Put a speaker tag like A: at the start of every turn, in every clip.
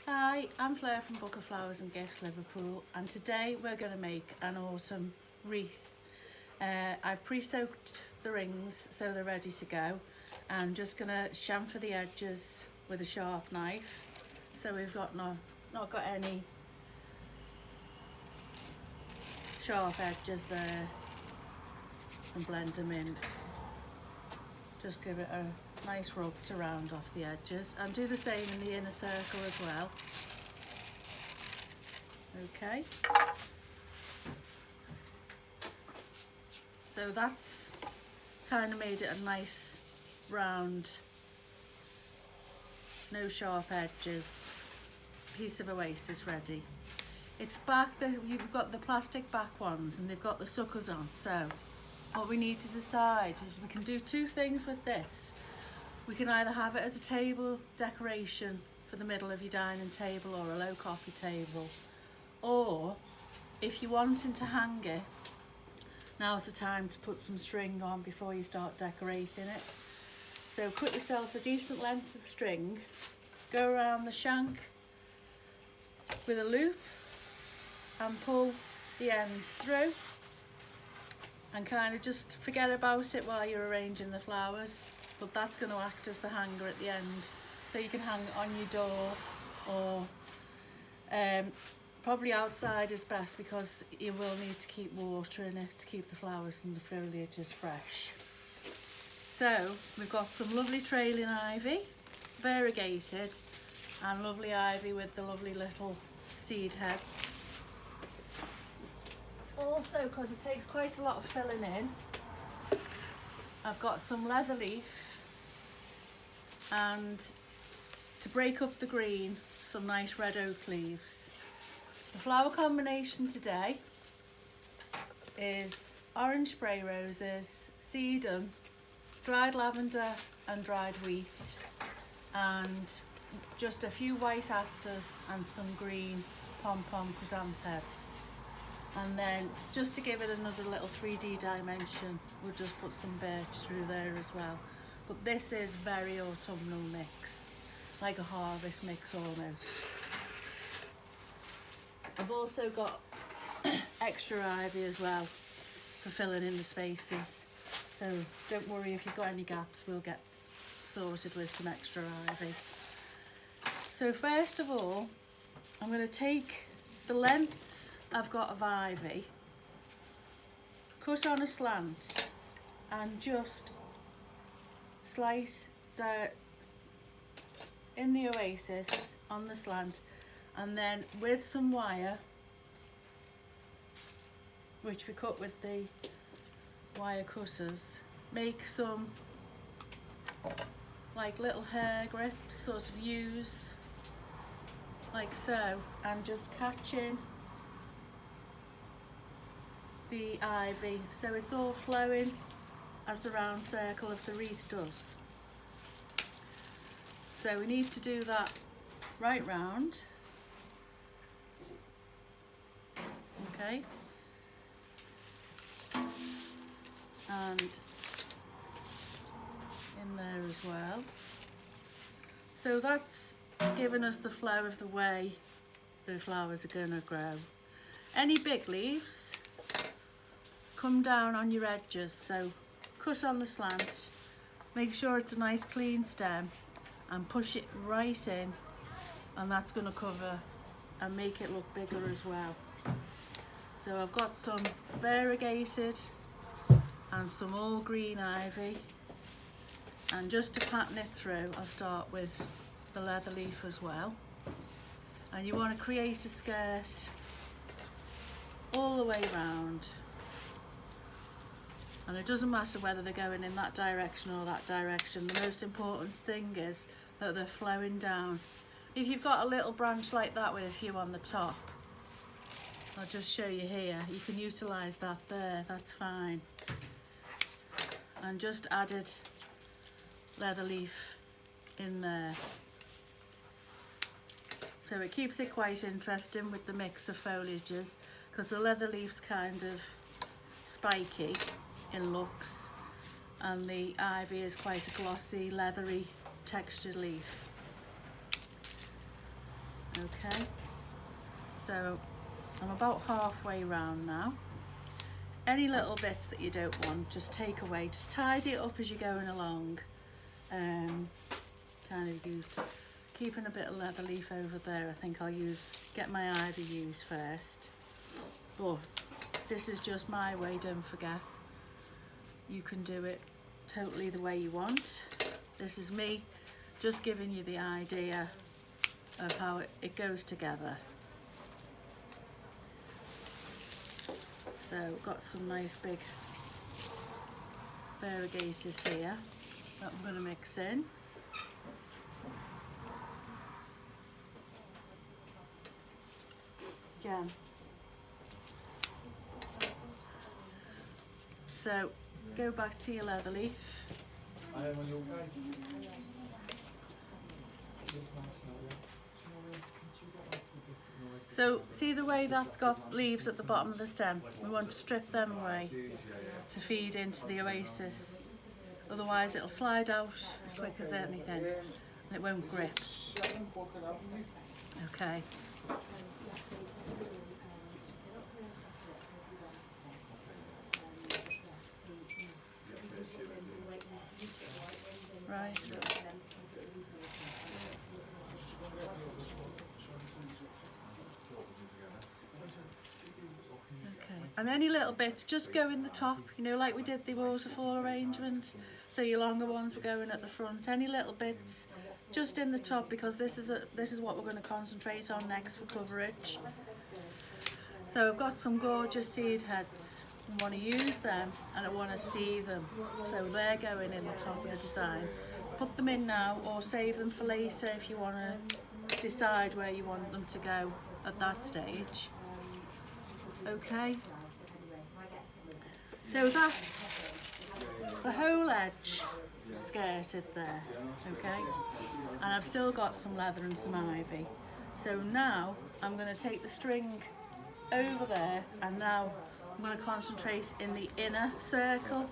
A: Hi, I'm Fleur from Book of Flowers and Gifts Liverpool, and today we're going to make an autumn wreath. I've pre-soaked the rings so they're ready to go. I'm just going to chamfer the edges with a sharp knife, so we've got not got any sharp edges there, and blend them in. Just give it a nice rub to round off the edges, and do the same in the inner circle as well. Okay, so that's kind of made it a nice round, no sharp edges piece of oasis ready. It's back, you've got the plastic back ones and they've got the suckers on, so what we need to decide is we can do two things with this. We can either have it as a table decoration for the middle of your dining table or a low coffee table, or if you're wanting to hang it, now's the time to put some string on before you start decorating it. So cut yourself a decent length of string, go around the shank with a loop and pull the ends through, and kind of just forget about it while you're arranging the flowers, but that's going to act as the hanger at the end, so you can hang it on your door, or probably outside is best because you will need to keep watering it to keep the flowers and the foliage fresh. So we've got some lovely trailing ivy, variegated, and lovely ivy with the lovely little seed heads. Also, because it takes quite a lot of filling in, I've got some leather leaf, and to break up the green, some nice red oak leaves. The flower combination today is orange spray roses, sedum, dried lavender and dried wheat, and just a few white asters and some green pom-pom chrysanthemums. And then just to give it another little 3D dimension, we'll just put some birch through there as well. But this is very autumnal mix, like a harvest mix almost. I've also got extra ivy as well for filling in the spaces. So don't worry if you've got any gaps, we'll get sorted with some extra ivy. So first of all, I'm going to take the lengths I've got of ivy, cut on a slant, and just slice down in the oasis on the slant, and then with some wire, which we cut with the wire cutters, make some like little hair grips, sort of U's, like so, and just catch in the ivy so it's all flowing as the round circle of the wreath does. So we need to do that right round. Okay, and in there as well. So that's given us the flow of the way the flowers are going to grow. Any big leaves come down on your edges, so cut on the slant, make sure it's a nice clean stem, and push it right in, and that's going to cover and make it look bigger as well. So I've got some variegated and some all green ivy, and just to pattern it through, I'll start with the leather leaf as well. And you want to create a skirt all the way round, and it doesn't matter whether they're going in that direction or that direction. The most important thing is that they're flowing down. If you've got a little branch like that with a few on the top, I'll just show you here, you can utilise that there, that's fine. And just added leather leaf in there. So it keeps it quite interesting with the mix of foliages, because the leather leaf's kind of spiky in looks, and the ivy is quite a glossy, leathery, textured leaf. So I'm about halfway round now. Any little bits that you don't want, just take away. Just tidy it up as you're going along. Kind of used, keeping a bit of leather leaf over there. I think I'll get my ivy used first. But this is just my way, don't forget. You can do it totally the way you want. This is me just giving you the idea of how it goes together. So got some nice big variegated here that I'm going to mix in. Again. So go back to your leather leaf. So see the way that's got leaves at the bottom of the stem? We want to strip them away to feed into the oasis. Otherwise it'll slide out as quick as anything and it won't grip. Okay. Right. And any little bits just go in the top, you know, like we did the waterfall arrangement. So your longer ones were going at the front. Any little bits just in the top, because this is what we're going to concentrate on next for coverage. So I've got some gorgeous seed heads. I want to use them and I want to see them. So they're going in the top of the design. Put them in now or save them for later if you want to decide where you want them to go at that stage. Okay. So that's the whole edge skirted there, okay? And I've still got some leather and some ivy. So now I'm going to take the string over there and now I'm going to concentrate in the inner circle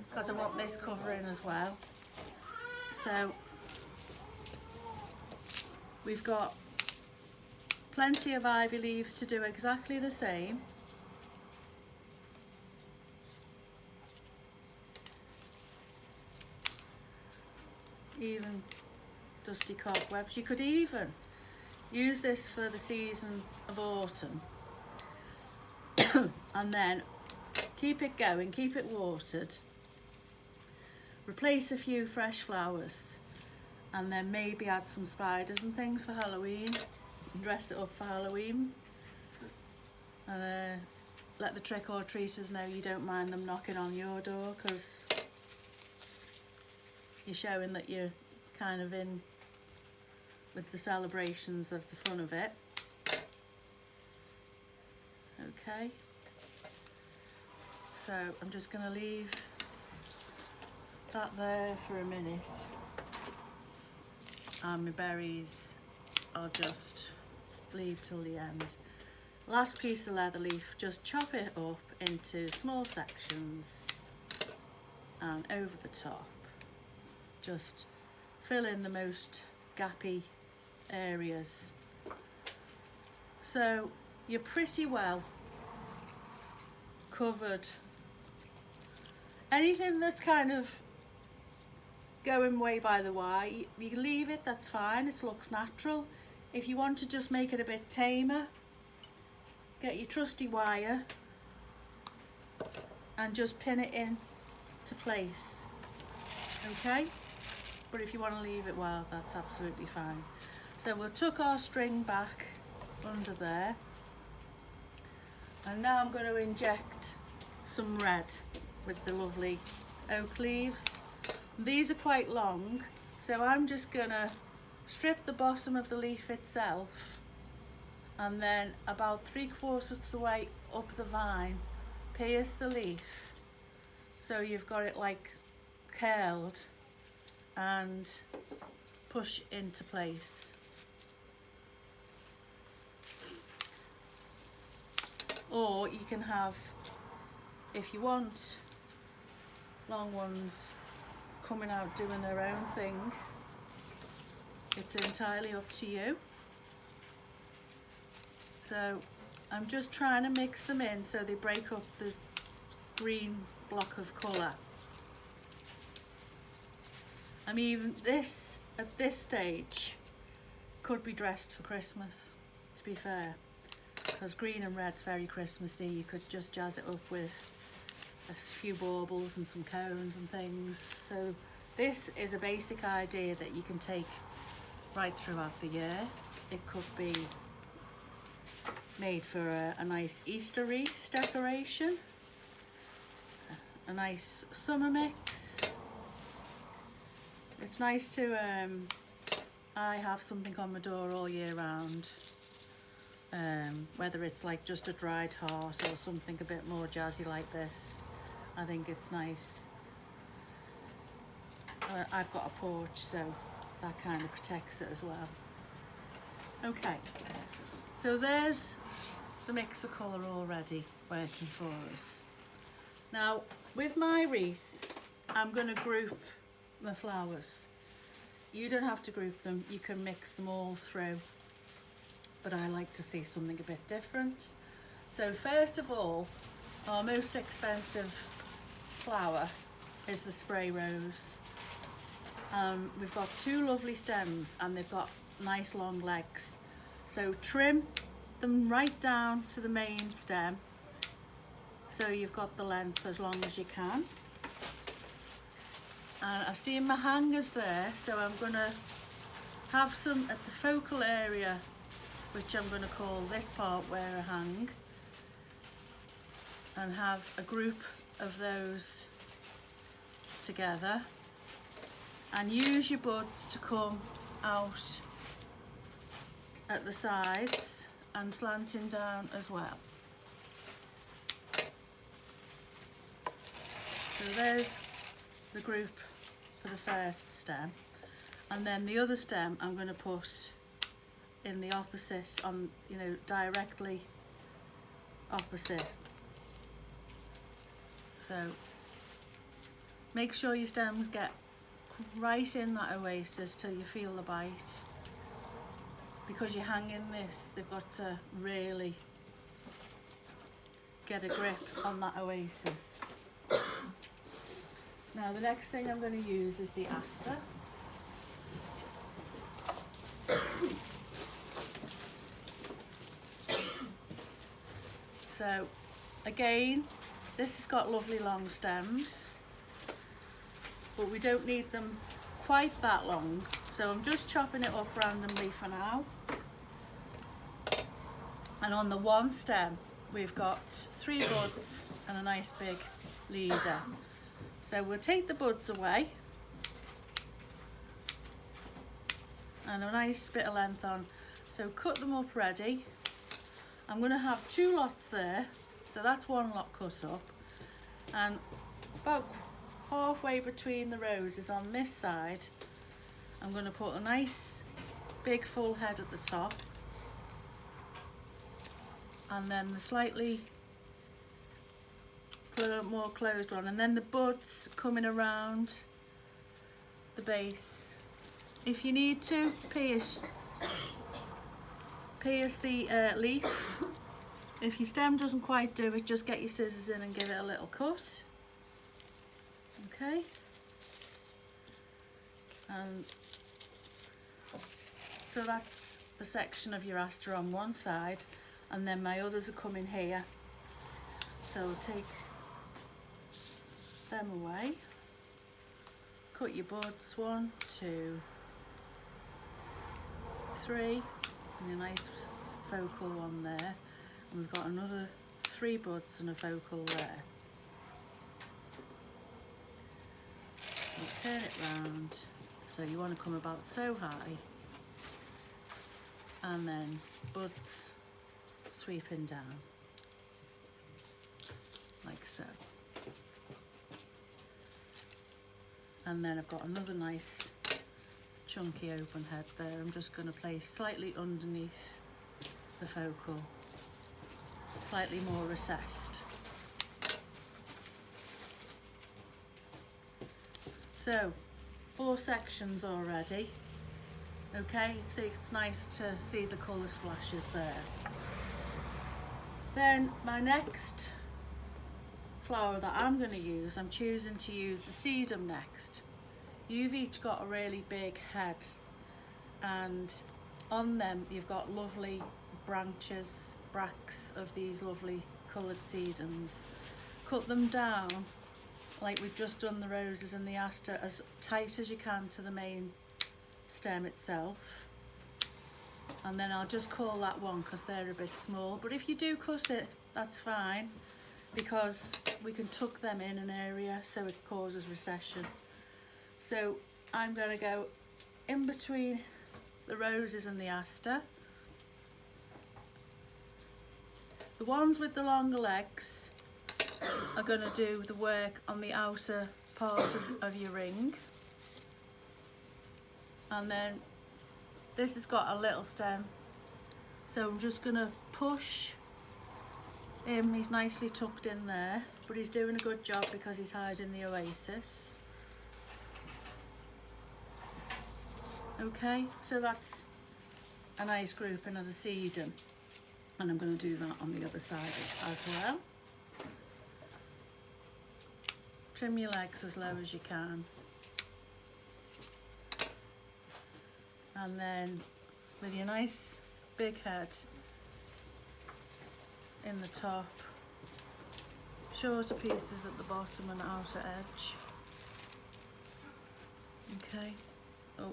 A: because I want this covering as well. So we've got plenty of ivy leaves to do exactly the same. Even dusty cobwebs. You could even use this for the season of autumn and then keep it going, keep it watered, replace a few fresh flowers and then maybe add some spiders and things for Halloween and dress it up for Halloween and let the trick-or-treaters know you don't mind them knocking on your door because you're showing that you're kind of in with the celebrations of the fun of it. Okay, so I'm just going to leave that there for a minute and my berries I'll just leave till the end. Last piece of leather leaf, just chop it up into small sections and over the top just fill in the most gappy areas. So you're pretty well covered. Anything that's kind of going way by the way, you can leave it, that's fine, it looks natural. If you want to just make it a bit tamer, get your trusty wire and just pin it in to place, okay? But if you want to leave it wild, that's absolutely fine. So we'll tuck our string back under there. And now I'm going to inject some red with the lovely oak leaves. These are quite long, so I'm just going to strip the bottom of the leaf itself and then about 3/4 of the way up the vine, pierce the leaf so you've got it like curled and push into place. Or you can have, if you want, long ones coming out doing their own thing. It's entirely up to you. So I'm just trying to mix them in so they break up the green block of colour. I mean, this, at this stage, could be dressed for Christmas, to be fair, because green and red's very Christmassy. You could just jazz it up with a few baubles and some cones and things. So this is a basic idea that you can take right throughout the year. It could be made for a nice Easter wreath decoration, a nice summer mix. It's nice to, I have something on my door all year round, whether it's like just a dried heart or something a bit more jazzy like this. I think it's nice. I've got a porch, so that kind of protects it as well. Okay, so there's the mix of colour already working for us. Now, with my wreath, I'm going to group my flowers. You don't have to group them, you can mix them all through, but I like to see something a bit different. So first of all, our most expensive flower is the spray rose. We've got two lovely stems and they've got nice long legs. So trim them right down to the main stem so you've got the length as long as you can. And I see my hangers there, so I'm going to have some at the focal area, which I'm going to call this part where I hang, and have a group of those together, and use your buds to come out at the sides and slanting down as well. So there's the group for the first stem, and then the other stem I'm going to put in the opposite, on, you know, directly opposite. So make sure your stems get right in that oasis till you feel the bite. Because you're hanging this, they've got to really get a grip on that oasis. Now the next thing I'm going to use is the aster. So again, this has got lovely long stems, but we don't need them quite that long. So I'm just chopping it up randomly for now. And on the one stem, we've got 3 buds and a nice big leader. So we'll take the buds away and a nice bit of length on. So cut them up ready. I'm going to have 2 lots there, so that's 1 lot cut up. And about halfway between the roses on this side, I'm going to put a nice big full head at the top, and then the slightly more closed one, and then the buds coming around the base. If you need to, pierce the leaf. If your stem doesn't quite do it, just get your scissors in and give it a little cut. Okay. And so that's the section of your aster on one side, and then my others are coming here. So we'll take them away. Cut your buds, 1, 2, 3, and a nice focal one there. And we've got another 3 buds and a focal there. We'll turn it round, so you want to come about so high, and then buds sweeping down, like so. And then I've got another nice chunky open head there. I'm just going to place slightly underneath the focal, slightly more recessed. So 4 sections already. Okay, so it's nice to see the colour splashes there. Then my next flower that I'm going to use, I'm choosing to use the sedum next. You've each got a really big head, and on them you've got lovely branches, bracts of these lovely coloured sedums. Cut them down like we've just done the roses and the aster, as tight as you can to the main stem itself. And then I'll just call that one because they're a bit small, but if you do cut it, that's fine, because we can tuck them in an area so it causes recession. So I'm going to go in between the roses and the aster. The ones with the longer legs are going to do the work on the outer part of your ring. And then this has got a little stem, so I'm just going to push him. He's nicely tucked in there, but he's doing a good job because he's hiding the oasis. Okay, so that's a nice grouping of the sedum, and I'm going to do that on the other side as well. Trim your legs as low as you can, and then with your nice big head in the top, shorter pieces at the bottom and outer edge. Okay. Oh.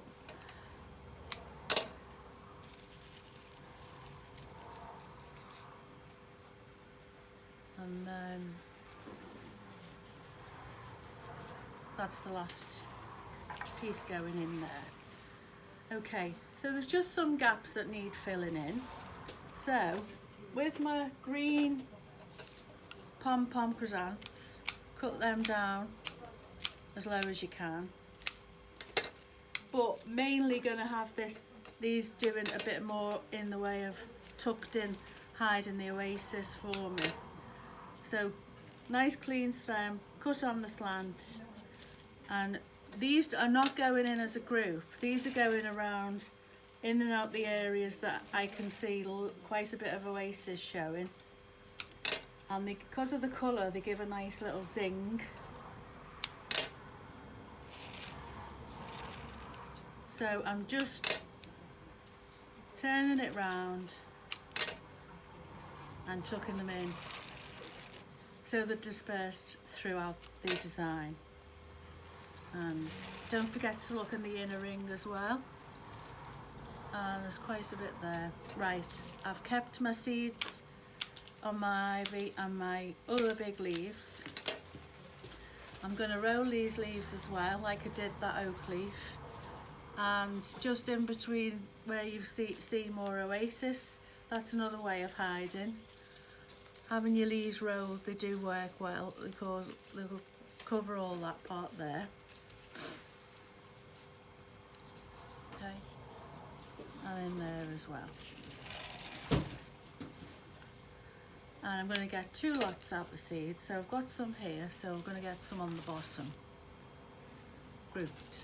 A: And then that's the last piece going in there. Okay, so there's just some gaps that need filling in. So with my green pom-pom chrysanthemums, cut them down as low as you can, but mainly going to have these doing a bit more in the way of tucked in, hiding the oasis for me. So nice clean stem, cut on the slant, and these are not going in as a group. These are going around in and out the areas that I can see quite a bit of oasis showing. And because of the colour, they give a nice little zing. So I'm just turning it round and tucking them in so they're dispersed throughout the design. And don't forget to look in the inner ring as well. And there's quite a bit there. Right, I've kept my seeds on my ivy and my other big leaves. I'm going to roll these leaves as well, like I did that oak leaf. And just in between where you see more oasis, that's another way of hiding. Having your leaves rolled, they do work well because they'll cover all that part there. Okay, and in there as well. And I'm going to get 2 lots out the seeds, so I've got some here, so I'm going to get some on the bottom, grouped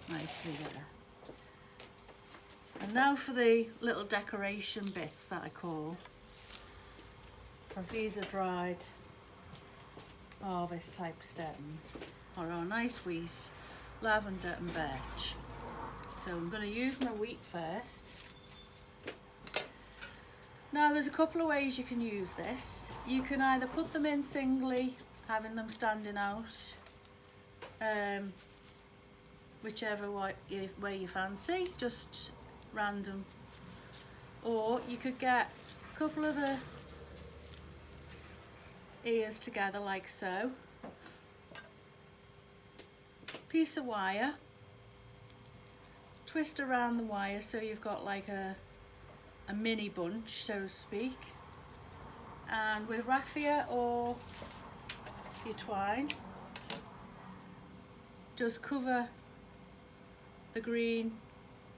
A: nicely there. And now for the little decoration bits that I call, because these are dried harvest type stems, or a nice wheat, lavender and birch. So I'm going to use my wheat first. Now there's a couple of ways you can use this. You can either put them in singly, having them standing out, whichever way you fancy, just random. Or you could get a couple of the ears together like so. Piece of wire, twist around the wire so you've got like a mini bunch, so to speak. And with raffia or your twine, just cover the green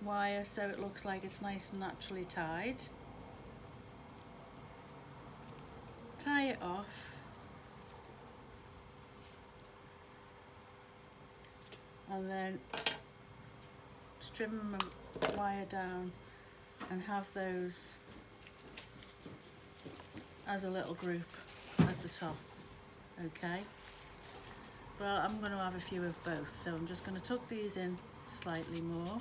A: wire so it looks like it's nice and naturally tied. Tie it off. And then trim my wire down and have those as a little group at the top, okay? But I'm going to have a few of both, so I'm just going to tuck these in slightly more,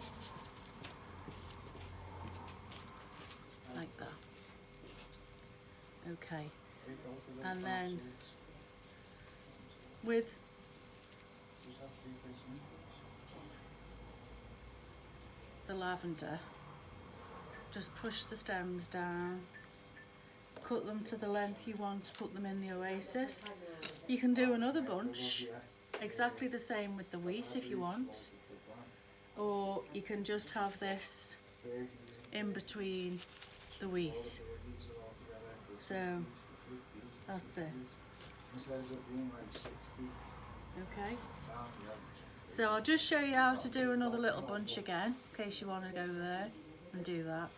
A: like that. Okay, and then with the lavender, just push the stems down, cut them to the length you want to put them in the oasis. You can do another bunch, exactly the same with the wheat if you want, or you can just have this in between the wheat. So that's it. Okay, so I'll just show you how to do another little bunch again, in case you want to go there and do that.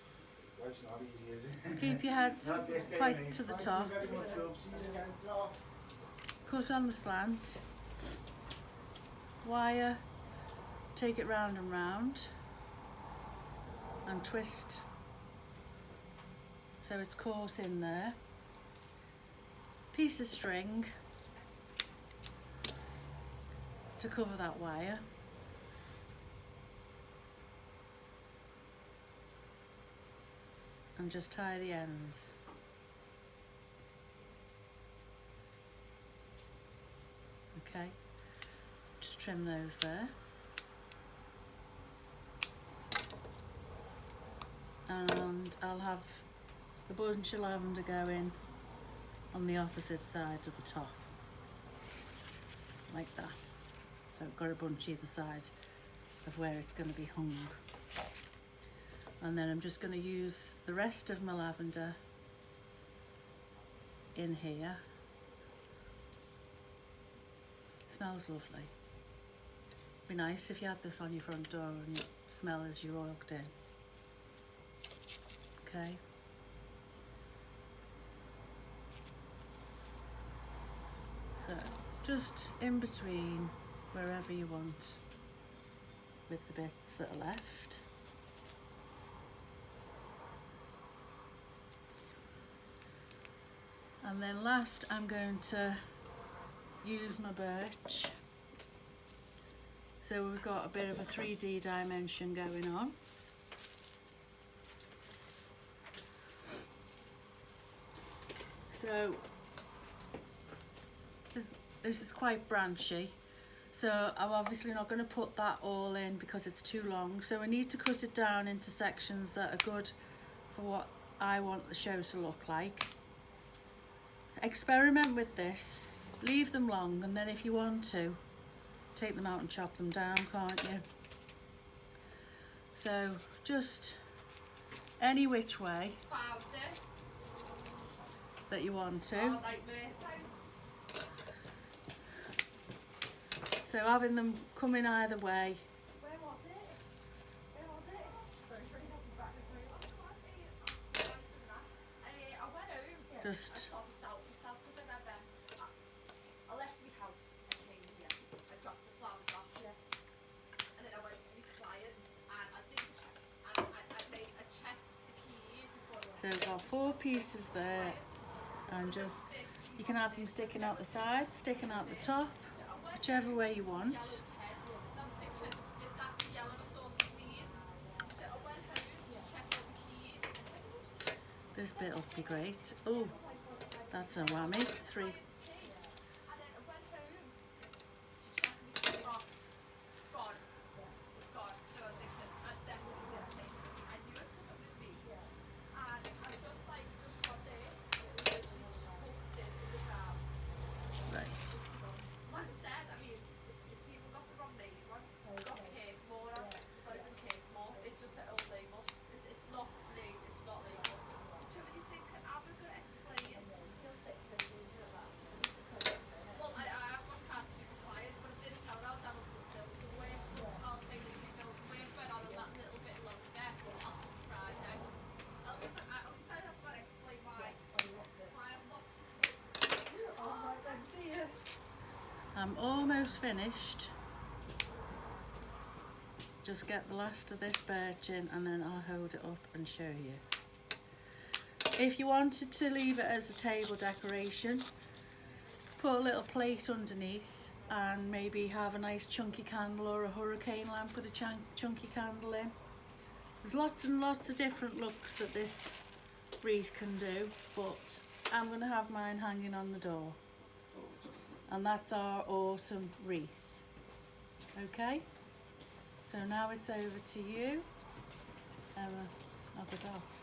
A: Keep your heads quite to the top, cut on the slant, wire, take it round and round, and twist so it's caught in there. Piece of string to cover that wire. And just tie the ends. Okay, just trim those there. And I'll have the bunch of lavender going on the opposite side to the top, like that. So I've got a bunch either side of where it's going to be hung. And then I'm just going to use the rest of my lavender in here. Smells lovely. Be nice if you had this on your front door and you smell as you walked in. Okay. So just in between, wherever you want, with the bits that are left. And then last, I'm going to use my birch. So we've got a bit of a 3D dimension going on. So this is quite branchy. So I'm obviously not going to put that all in because it's too long. So I need to cut it down into sections that are good for what I want the show to look like. Experiment with this, leave them long, and then if you want to, take them out and chop them down, can't you? So just any which way that you want to. So having them come in either way. Just so we've got 4 pieces there, and just you can have them sticking out the sides, sticking out the top, whichever way you want. This bit will be great. Oh, that's a whammy. 3. I'm almost finished. Just get the last of this birch in and then I'll hold it up and show you. If you wanted to leave it as a table decoration, put a little plate underneath and maybe have a nice chunky candle or a hurricane lamp with a chunky candle in. There's lots and lots of different looks that this wreath can do, but I'm going to have mine hanging on the door. And that's our autumn wreath. Okay, so now it's over to you, Emma. Knock it off.